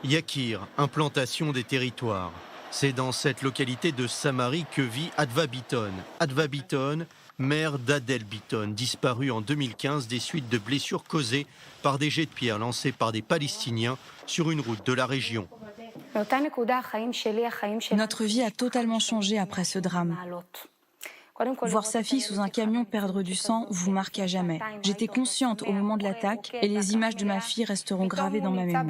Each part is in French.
Yakir, implantation des territoires. C'est dans cette localité de Samarie que vit Adva Biton. Adva Biton, mère d'Adel Biton, disparue en 2015 des suites de blessures causées par des jets de pierre lancés par des Palestiniens sur une route de la région. Notre vie a totalement changé après ce drame. Voir sa fille sous un camion perdre du sang vous marque à jamais. J'étais consciente au moment de l'attaque et les images de ma fille resteront gravées dans ma mémoire.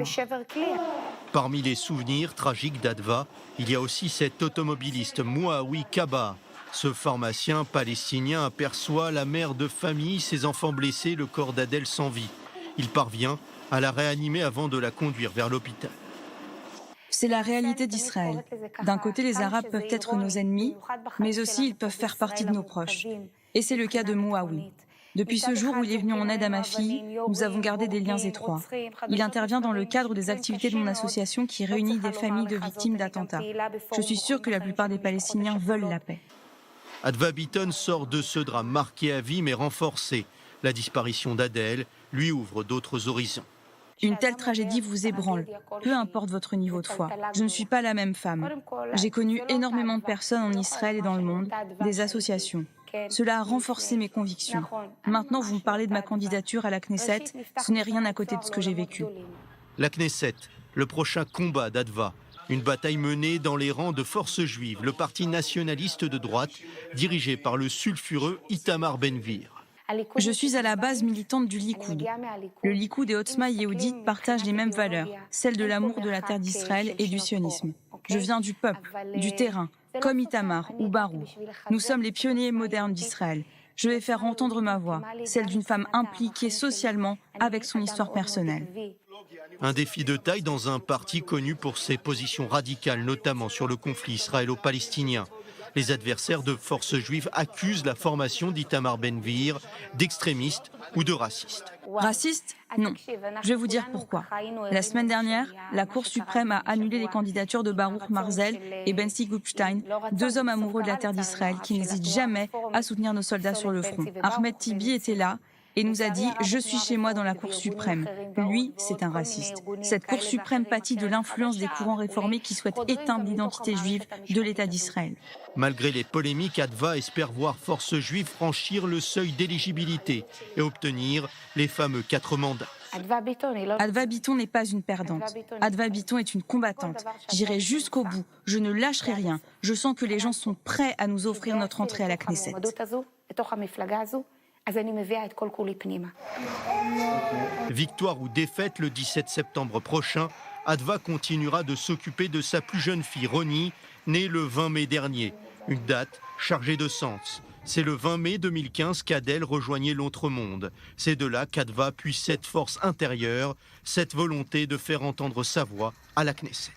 Parmi les souvenirs tragiques d'Adva, il y a aussi cet automobiliste Mouaoui Kaba. Ce pharmacien palestinien aperçoit la mère de famille, ses enfants blessés, le corps d'Adel sans vie. Il parvient à la réanimer avant de la conduire vers l'hôpital. C'est la réalité d'Israël. D'un côté, les Arabes peuvent être nos ennemis, mais aussi ils peuvent faire partie de nos proches. Et c'est le cas de Mouaoui. Depuis ce jour où il est venu en aide à ma fille, nous avons gardé des liens étroits. Il intervient dans le cadre des activités de mon association qui réunit des familles de victimes d'attentats. Je suis sûre que la plupart des Palestiniens veulent la paix. Adva Biton sort de ce drame marqué à vie mais renforcé. La disparition d'Adel lui ouvre d'autres horizons. Une telle tragédie vous ébranle, peu importe votre niveau de foi. Je ne suis pas la même femme. J'ai connu énormément de personnes en Israël et dans le monde, des associations. Cela a renforcé mes convictions. Maintenant, vous me parlez de ma candidature à la Knesset, ce n'est rien à côté de ce que j'ai vécu. La Knesset, le prochain combat d'Adva. Une bataille menée dans les rangs de Forces juives, le parti nationaliste de droite, dirigé par le sulfureux Itamar Ben-Gvir. Je suis à la base militante du Likoud. Le Likoud et Otzma Yehudit partagent les mêmes valeurs, celles de l'amour de la terre d'Israël et du sionisme. Je viens du peuple, du terrain, comme Itamar ou Barou. Nous sommes les pionniers modernes d'Israël. Je vais faire entendre ma voix, celle d'une femme impliquée socialement avec son histoire personnelle. Un défi de taille dans un parti connu pour ses positions radicales, notamment sur le conflit israélo-palestinien. Les adversaires de Forces juives accusent la formation d'Itamar Ben-Gvir d'extrémiste ou de raciste. Raciste? Non. Je vais vous dire pourquoi. La semaine dernière, la Cour suprême a annulé les candidatures de Baruch Marzel et Benzi Gupstein, deux hommes amoureux de la terre d'Israël qui n'hésitent jamais à soutenir nos soldats sur le front. Ahmed Tibi était là et nous a dit « Je suis chez moi dans la Cour suprême ». Lui, c'est un raciste. Cette Cour suprême pâtit de l'influence des courants réformés qui souhaitent éteindre l'identité juive de l'État d'Israël. Malgré les polémiques, Adva espère voir Forces juives franchir le seuil d'éligibilité et obtenir les fameux 4 mandats. Adva Biton n'est pas une perdante. Adva Biton est une combattante. J'irai jusqu'au bout. Je ne lâcherai rien. Je sens que les gens sont prêts à nous offrir notre entrée à la Knesset. Victoire ou défaite le 17 septembre prochain, Adva continuera de s'occuper de sa plus jeune fille, Roni, née le 20 mai dernier. Une date chargée de sens. C'est le 20 mai 2015 qu'Adel rejoignait l'autre monde. C'est de là qu'Adva puise cette force intérieure, cette volonté de faire entendre sa voix à la Knesset.